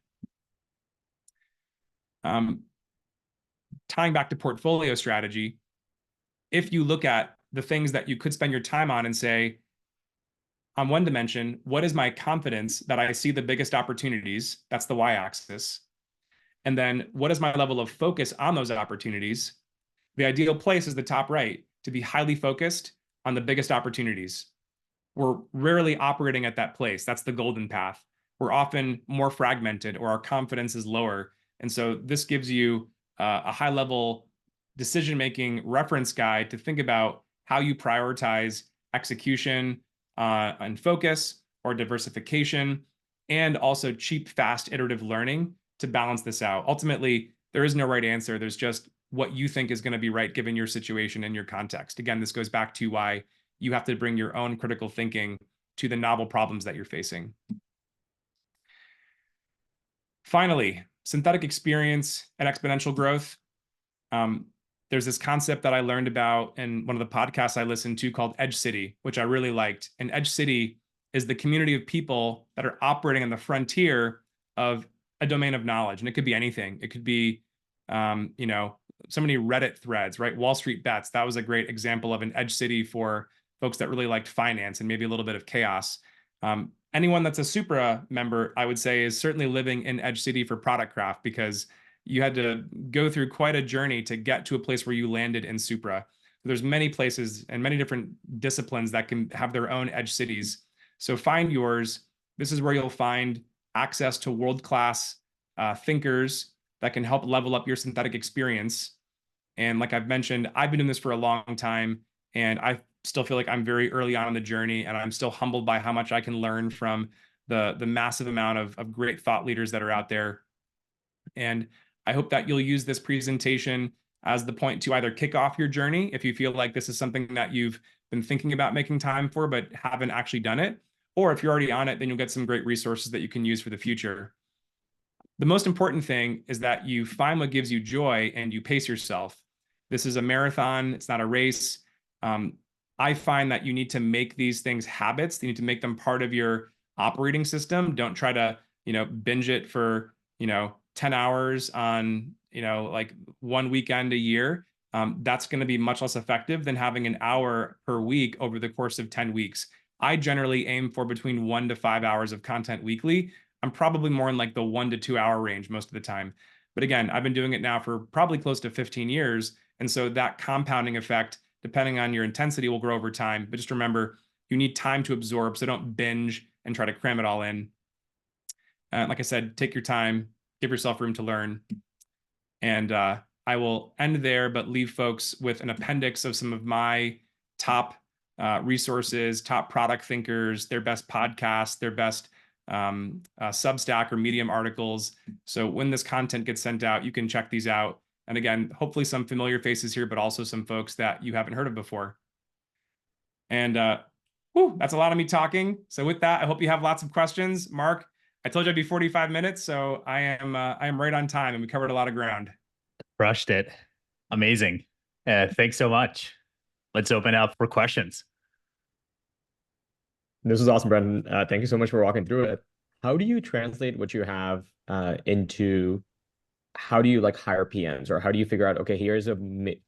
Tying back to portfolio strategy, if you look at the things that you could spend your time on and say, on one dimension, what is my confidence that I see the biggest opportunities? That's the y-axis. And then what is my level of focus on those opportunities? The ideal place is the top right, to be highly focused on the biggest opportunities. We're rarely operating at that place. That's the golden path. we're often more fragmented or our confidence is lower. And so this gives you a high level decision-making reference guide to think about how you prioritize execution and focus or diversification, and also cheap, fast, iterative learning to balance this out. Ultimately, there is no right answer. There's just what you think is going to be right given your situation and your context. Again, this goes back to why you have to bring your own critical thinking to the novel problems that you're facing. Finally, synthetic experience and exponential growth. There's this concept that I learned about in one of the podcasts I listened to called Edge City, which I really liked. And Edge City is the community of people that are operating on the frontier of a domain of knowledge. And it could be anything. It could be, so many Reddit threads, right? Wall Street Bets. That was a great example of an Edge City for folks that really liked finance and maybe a little bit of chaos. Anyone that's a Supra member, I would say, is certainly living in Edge City for product craft, because you had to go through quite a journey to get to a place where you landed in Supra. There's many places and many different disciplines that can have their own edge cities. So find yours. This is where you'll find access to world-class thinkers that can help level up your synthetic experience. And like I've mentioned, I've been doing this for a long time, and I still feel like I'm very early on in the journey, and I'm still humbled by how much I can learn from the massive amount of great thought leaders that are out there. And I hope that you'll use this presentation as the point to either kick off your journey if you feel like this is something that you've been thinking about making time for but haven't actually done it, or if you're already on it, then you'll get some great resources that you can use for the future. The most important thing is that you find what gives you joy and you pace yourself. This is a marathon, it's not a race. I find that you need to make these things habits. You need to make them part of your operating system. Don't try to, binge it for, 10 hours on, like one weekend a year. That's going to be much less effective than having an hour per week over the course of 10 weeks. I generally aim for between 1 to 5 hours of content weekly. I'm probably more in like the 1 to 2 hour range most of the time. But again, I've been doing it now for probably close to 15 years. And so that compounding effect, depending on your intensity, will grow over time. But just remember, you need time to absorb. So don't binge and try to cram it all in. Like I said, take your time, give yourself room to learn. And I will end there, but leave folks with an appendix of some of my top resources, top product thinkers, their best podcasts, their best Substack or Medium articles. So when this content gets sent out, you can check these out. And again, hopefully some familiar faces here, but also some folks that you haven't heard of before. And that's a lot of me talking. So with that, I hope you have lots of questions. Mark, I told you I'd be 45 minutes, so I am right on time, and we covered a lot of ground. Crushed it. Amazing. Thanks so much. Let's open up for questions. This was awesome, Brenton. Thank you so much for walking through it. How do you translate what you have into how do you like hire PMs, or how do you figure out, okay, here's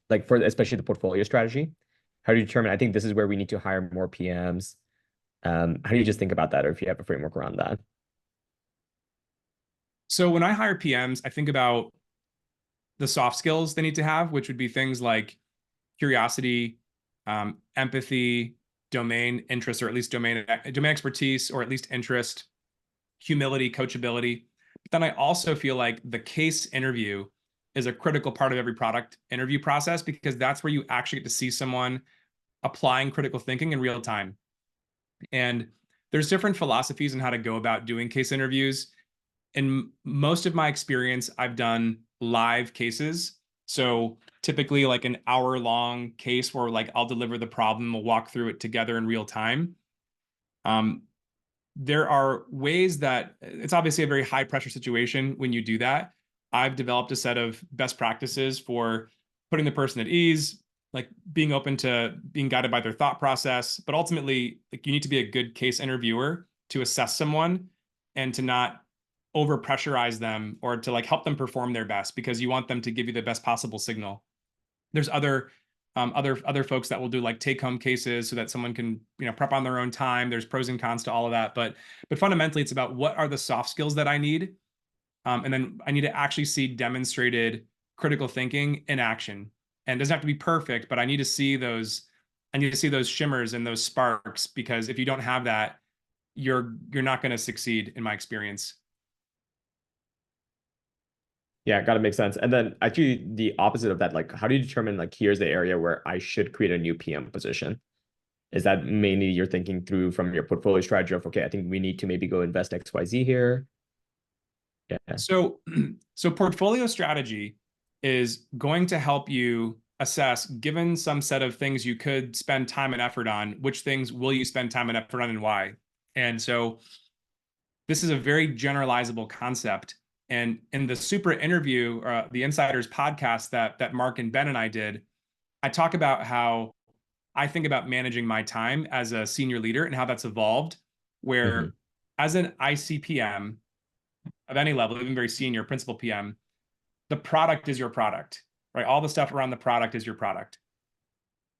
like for especially the portfolio strategy, how do you determine, I think this is where we need to hire more PMs? How do you just think about that, or if you have a framework around that? So when I hire PMs, I think about the soft skills they need to have, which would be things like curiosity, empathy, domain interest, or at least domain expertise, or at least interest, humility, coachability. But then I also feel like the case interview is a critical part of every product interview process, because that's where you actually get to see someone applying critical thinking in real time. And there's different philosophies on how to go about doing case interviews. In most of my experience, I've done live cases. So typically like an hour-long case where like I'll deliver the problem, we'll walk through it together in real time. There are ways that it's obviously a very high pressure situation when you do that. I've developed a set of best practices for putting the person at ease, like being open to being guided by their thought process. But ultimately, like, you need to be a good case interviewer to assess someone and to not over pressurize them, or to like help them perform their best, because you want them to give you the best possible signal. There's other folks that will do like take home cases so that someone can prep on their own time. There's pros and cons to all of that, but fundamentally it's about what are the soft skills that I need, and then I need to actually see demonstrated critical thinking in action. And it doesn't have to be perfect, but I need to see those shimmers and those sparks, because if you don't have that, you're not going to succeed in my experience. Yeah, gotta make sense. And then actually the opposite of that, like how do you determine like here's the area where I should create a new PM position? Is that mainly you're thinking through from your portfolio strategy of, okay, I think we need to maybe go invest XYZ here? Yeah. So, so portfolio strategy is going to help you assess, given some set of things you could spend time and effort on, which things will you spend time and effort on and why? And so this is a very generalizable concept. And in the super interview, the Insiders podcast that Mark and Ben and I did, I talk about how I think about managing my time as a senior leader and how that's evolved, Mhm. where as an ICPM of any level, even very senior principal PM, the product is your product, right? All the stuff around the product is your product.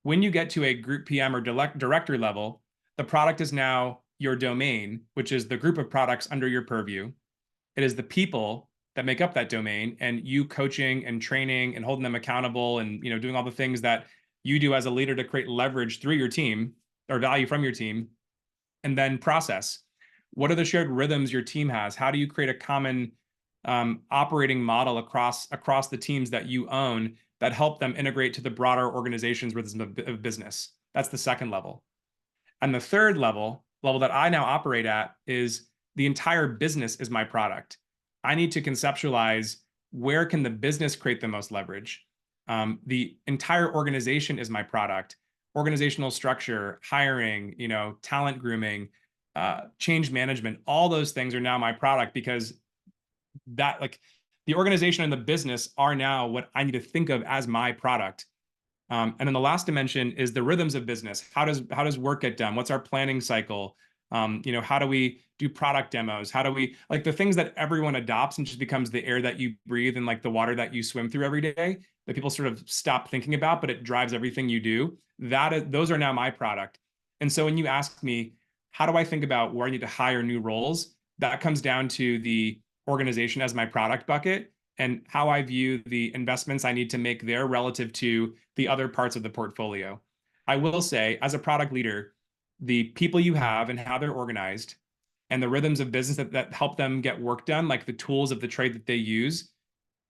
When you get to a group PM or director level, the product is now your domain, which is the group of products under your purview. It is the people that make up that domain, and you coaching and training and holding them accountable and doing all the things that you do as a leader to create leverage through your team or value from your team. And then process. What are the shared rhythms your team has? How do you create a common operating model across the teams that you own that help them integrate to the broader organization's rhythms of business? That's the second level. And the third level that I now operate at, is the entire business is my product. I need to conceptualize, where can the business create the most leverage? The entire organization is my product. Organizational structure, hiring, talent grooming, change management, all those things are now my product, because that, like, the organization and the business are now what I need to think of as my product. And then the last dimension is the rhythms of business. How does work get done? What's our planning cycle? How do we do product demos? How do we, like, the things that everyone adopts and just becomes the air that you breathe and like the water that you swim through every day, that people sort of stop thinking about, but it drives everything you do. Those are now my product. And so when you ask me, how do I think about where I need to hire new roles? That comes down to the organization as my product bucket, and how I view the investments I need to make there relative to the other parts of the portfolio. I will say, as a product leader, the people you have and how they're organized, and the rhythms of business that help them get work done, like the tools of the trade that they use,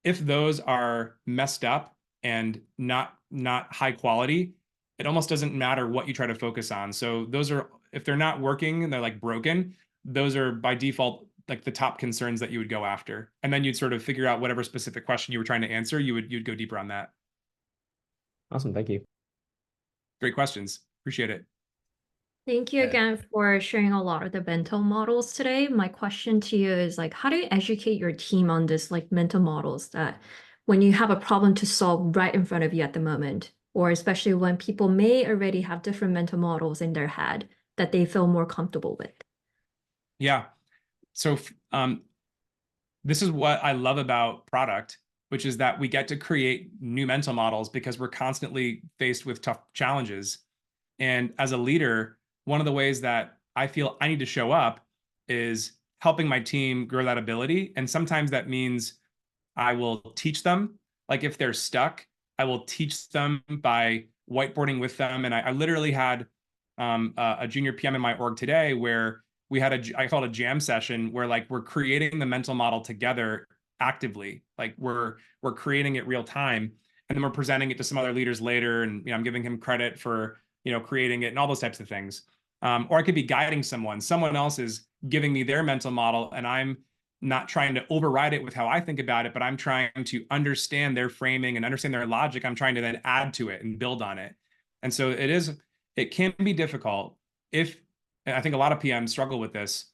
if those are messed up and not high quality, it almost doesn't matter what you try to focus on. So those are, if they're not working and they're like broken, those are by default like the top concerns that you would go after. And then you'd sort of figure out whatever specific question you were trying to answer, you'd go deeper on that. Awesome. Thank you. Great questions. Appreciate it. Thank you again for sharing a lot of the mental models today. My question to you is, like, how do you educate your team on this, like, mental models, that when you have a problem to solve right in front of you at the moment, or especially when people may already have different mental models in their head that they feel more comfortable with? Yeah. So this is what I love about product, which is that we get to create new mental models because we're constantly faced with tough challenges. And as a leader, one of the ways that I feel I need to show up is helping my team grow that ability. And sometimes that means I will teach them. Like, if they're stuck, I will teach them by whiteboarding with them. And I literally had a junior PM in my org today where we had I call it a jam session, where like we're creating the mental model together actively. Like we're creating it real time, and then we're presenting it to some other leaders later. And I'm giving him credit for creating it and all those types of things. Or I could be guiding someone else is giving me their mental model, and I'm not trying to override it with how I think about it, but I'm trying to understand their framing and understand their logic. I'm trying to then add to it and build on it. And so it can be difficult if, and I think a lot of PMs struggle with this,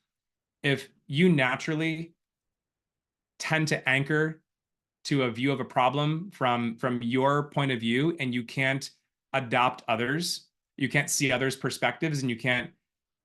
if you naturally tend to anchor to a view of a problem from your point of view, and you can't adopt others, you can't see others' perspectives, and you can't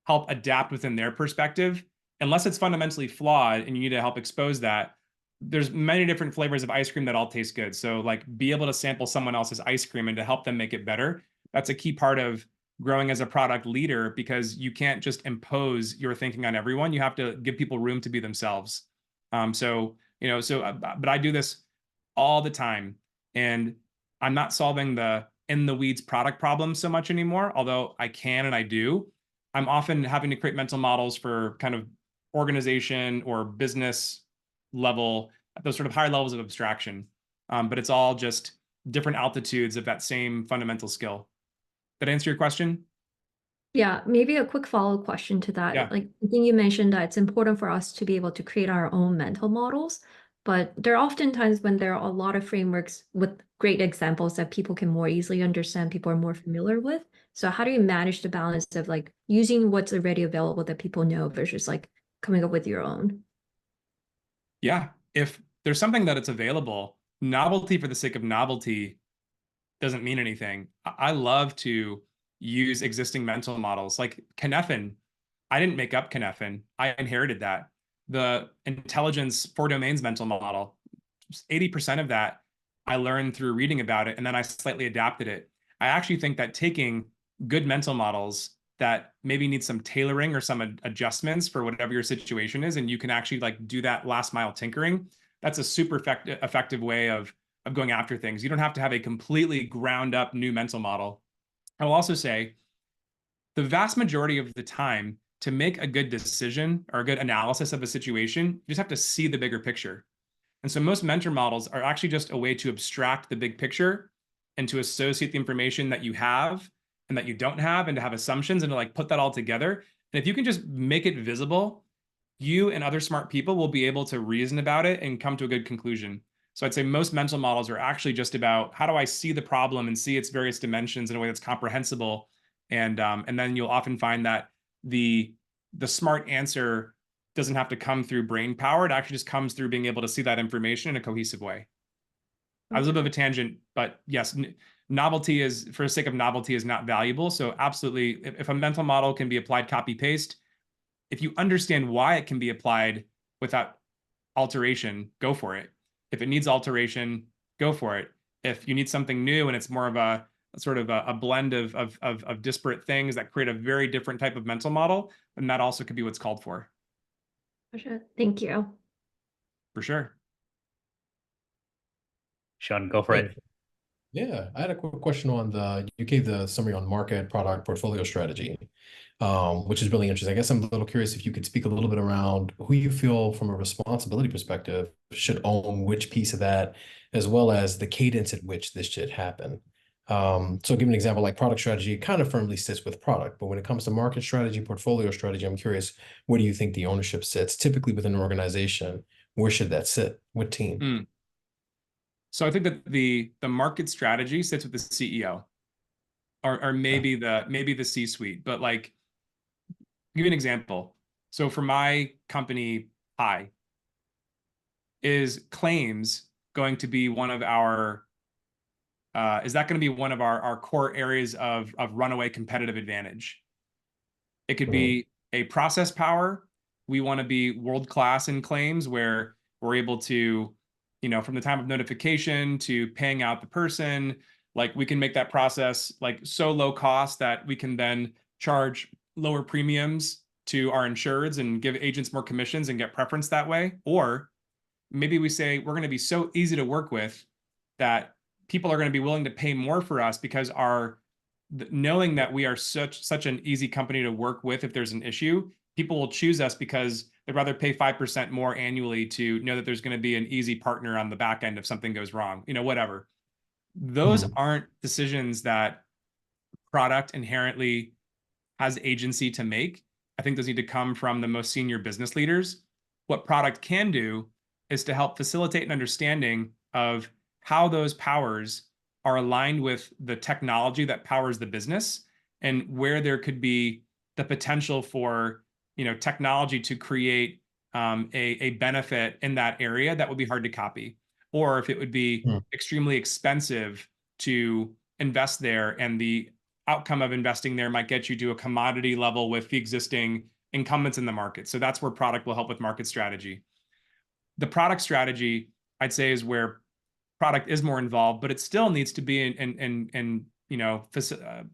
help adapt within their perspective, unless it's fundamentally flawed and you need to help expose that. There's many different flavors of ice cream that all taste good. So like, be able to sample someone else's ice cream and to help them make it better. That's a key part of growing as a product leader, because you can't just impose your thinking on everyone. You have to give people room to be themselves. But I do this all the time, and I'm not solving the in the weeds product problem so much anymore, although I can and I do. I'm often having to create mental models for kind of organization or business level, those sort of higher levels of abstraction. But it's all just different altitudes of that same fundamental skill. Did I answer your question? Yeah, maybe a quick follow-up question to that. Yeah. Like, I think you mentioned that it's important for us to be able to create our own mental models, but there are often times when there are a lot of frameworks with great examples that people can more easily understand, people are more familiar with. So how do you manage the balance of like using what's already available that people know versus like coming up with your own? Yeah. If there's something that it's available, novelty for the sake of novelty doesn't mean anything. I love to use existing mental models like Cynefin. I didn't make up Cynefin. I inherited that. The intelligence four domains mental model, 80% of that I learned through reading about it, and then I slightly adapted it. I actually think that taking good mental models that maybe need some tailoring or some adjustments for whatever your situation is, and you can actually like do that last mile tinkering, that's a super effective way of going after things. You don't have to have a completely ground up new mental model. I will also say the vast majority of the time to make a good decision or a good analysis of a situation, you just have to see the bigger picture. And so most mentor models are actually just a way to abstract the big picture and to associate the information that you have and that you don't have and to have assumptions and to like put that all together. And if you can just make it visible, you and other smart people will be able to reason about it and come to a good conclusion. So I'd say most mental models are actually just about how do I see the problem and see its various dimensions in a way that's comprehensible. And then you'll often find that the smart answer doesn't have to come through brain power. It actually just comes through being able to see that information in a cohesive way. I was a little bit of a tangent, but yes, novelty is, for the sake of novelty, is not valuable. So absolutely, if a mental model can be applied copy paste, if you understand why it can be applied without alteration, go for it. If it needs alteration, go for it. If you need something new and it's more of a sort of a blend of disparate things that create a very different type of mental model, then that also could be what's called for. Thank you. For sure. Sean, go for it. Yeah, I had a quick question on you gave the summary on market, product, portfolio strategy, which is really interesting. I guess I'm a little curious if you could speak a little bit around who you feel from a responsibility perspective should own which piece of that, as well as the cadence at which this should happen. So give an example, like product strategy kind of firmly sits with product, but when it comes to market strategy, portfolio strategy, I'm curious, where do you think the ownership sits? Typically within an organization, where should that sit? What team? So I think that the market strategy sits with the CEO, or maybe the C-suite. But like, give you an example. So for my company, Pi, is claims going to be one of our is that going to be one of our core areas of runaway competitive advantage? It could be a process power. We want to be world-class in claims where we're able to, from the time of notification to paying out the person, like we can make that process like so low cost that we can then charge lower premiums to our insureds and give agents more commissions and get preference that way. Or maybe we say we're going to be so easy to work with that people are going to be willing to pay more for us because knowing that we are such an easy company to work with, if there's an issue, people will choose us because they'd rather pay 5% more annually to know that there's going to be an easy partner on the back end if something goes wrong, whatever. Those aren't decisions that product inherently has agency to make. I think those need to come from the most senior business leaders. What product can do is to help facilitate an understanding of how those powers are aligned with the technology that powers the business and where there could be the potential for technology to create a benefit in that area that would be hard to copy, or if it would be extremely expensive to invest there and the outcome of investing there might get you to a commodity level with the existing incumbents in the market. So that's where product will help with market strategy. The product strategy, I'd say, is where product is more involved, but it still needs to be in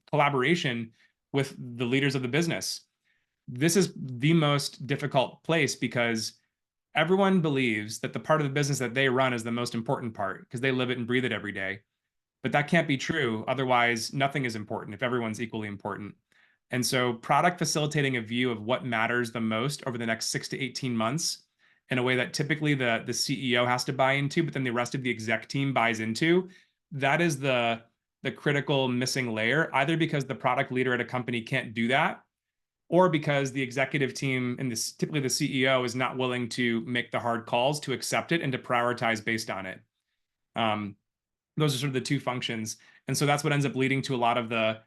collaboration with the leaders of the business. This is the most difficult place because everyone believes that the part of the business that they run is the most important part because they live it and breathe it every day. But that can't be true. Otherwise, nothing is important if everyone's equally important. And so product facilitating a view of what matters the most over the next 6 to 18 months in a way that typically the CEO has to buy into, but then the rest of the exec team buys into, that is the critical missing layer, either because the product leader at a company can't do that, or because the executive team and typically the CEO is not willing to make the hard calls to accept it and to prioritize based on it. Those are sort of the two functions. And so that's what ends up leading to a lot of the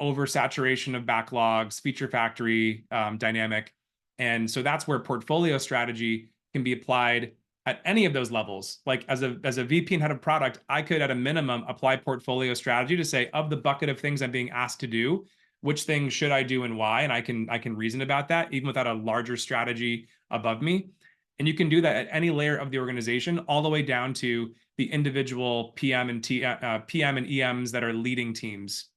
oversaturation of backlogs, feature factory dynamic. And so that's where portfolio strategy can be applied at any of those levels. Like as a VP and head of product, I could at a minimum apply portfolio strategy to say, of the bucket of things I'm being asked to do, which things should I do and why? And I can reason about that even without a larger strategy above me. And you can do that at any layer of the organization, all the way down to the individual PM and EMs that are leading teams.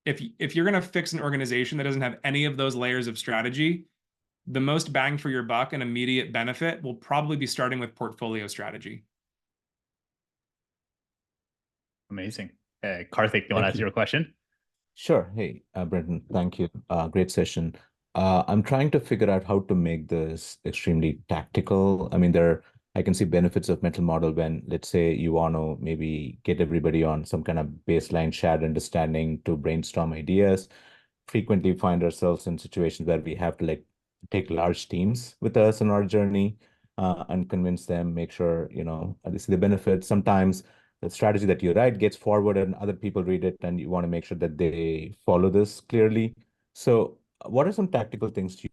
If you're going to fix an organization that doesn't have any of those layers of strategy, the most bang for your buck and immediate benefit will probably be starting with portfolio strategy. Amazing. Karthik, you want to ask your question? Sure. Hey, Brenton, thank you. Great session. I'm trying to figure out how to make this extremely tactical. I mean, I can see benefits of mental model when, let's say, you want to maybe get everybody on some kind of baseline shared understanding to brainstorm ideas. Frequently find ourselves in situations where we have to take large teams with us on our journey and convince them, make sure, they see the benefits. Sometimes the strategy that you write gets forwarded and other people read it, and you want to make sure that they follow this clearly. So what are some tactical things you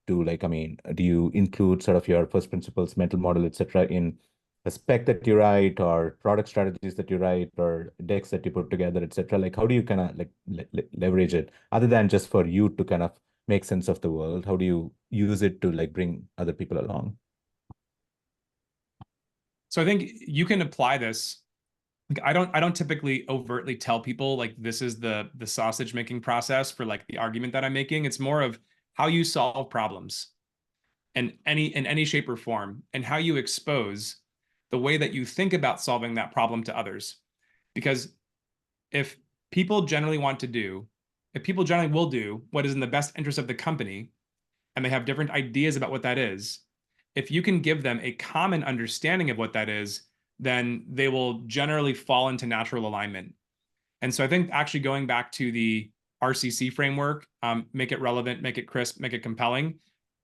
do? Like, I mean, do you include sort of your first principles, mental model, etc., in the spec that you write, or product strategies that you write, or decks that you put together, etc.? Like, how do you kind of leverage it other than just for you to kind of make sense of the world? How do you use it to bring other people along? So I think you can apply this. I don't typically overtly tell people like this is the sausage making process for like the argument that I'm making. It's more of how you solve problems in any shape or form, and how you expose the way that you think about solving that problem to others. Because if people generally will do what is in the best interest of the company, and they have different ideas about what that is, if you can give them a common understanding of what that is, then they will generally fall into natural alignment. And so I think actually going back to the RCC framework, make it relevant, make it crisp, make it compelling,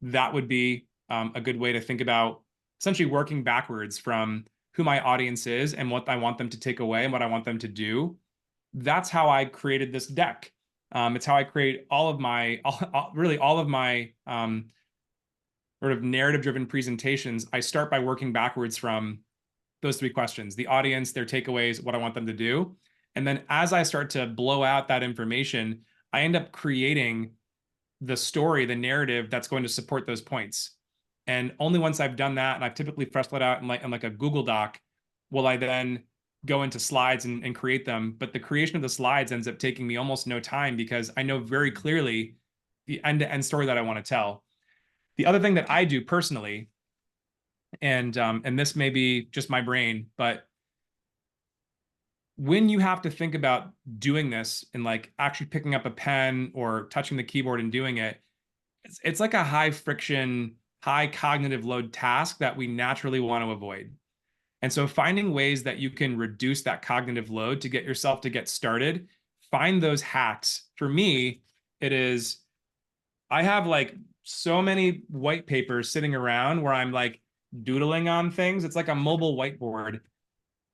that would be a good way to think about essentially working backwards from who my audience is and what I want them to take away and what I want them to do. That's how I created this deck. It's how I create all of my sort of narrative-driven presentations. I start by working backwards from those three questions: the audience, their takeaways, what I want them to do. And then as I start to blow out that information, I end up creating the story, the narrative that's going to support those points. And only once I've done that, and I've typically fleshed that out in like a Google Doc, will I then go into slides and create them. But the creation of the slides ends up taking me almost no time, because I know very clearly the end-to-end story that I want to tell. The other thing that I do personally, and this may be just my brain, but when you have to think about doing this and like actually picking up a pen or touching the keyboard and doing it, it's like a high friction, high cognitive load task that we naturally want to avoid. And so finding ways that you can reduce that cognitive load to get yourself to get started, find those hacks. For me, it is, I have like so many white papers sitting around where I'm like doodling on things. It's like a mobile whiteboard.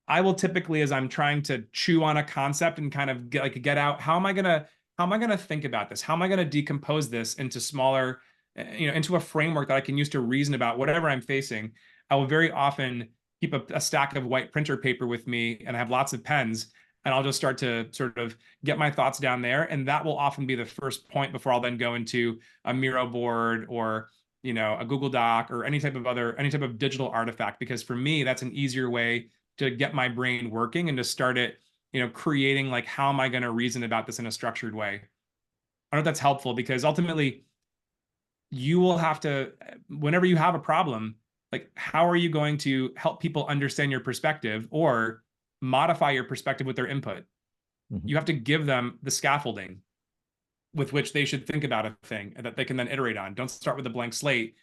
I will typically, as I'm trying to chew on a concept and kind of get out, how am I gonna think about this? How am I gonna decompose this into smaller, into a framework that I can use to reason about whatever I'm facing? I will very often keep a stack of white printer paper with me, and I have lots of pens, and I'll just start to sort of get my thoughts down there. And that will often be the first point before I'll then go into a Miro board or a Google Doc or any type of digital artifact, because for me, that's an easier way to get my brain working and to start it, creating like, how am I going to reason about this in a structured way? I don't know if that's helpful, because ultimately you will have to, whenever you have a problem, like, how are you going to help people understand your perspective or modify your perspective with their input? You have to give them the scaffolding. with which they should think about a thing and that they can then iterate on. Don't start with a blank slate.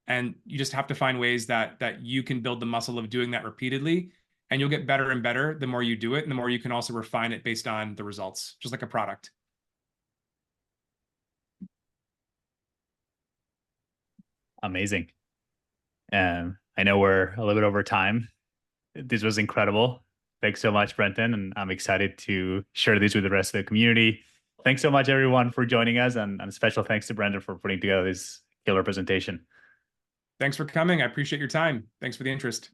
And you just have to find ways that you can build the muscle of doing that repeatedly, and you'll get better and better the more you do it, and the more you can also refine it based on the results, just like a product. Amazing. I know we're a little bit over time. This was incredible. Thanks so much, Brenton, and I'm excited to share this with the rest of the community. Thanks so much, everyone, for joining us, and a special thanks to Brenton for putting together this killer presentation. Thanks for coming. I appreciate your time. Thanks for the interest.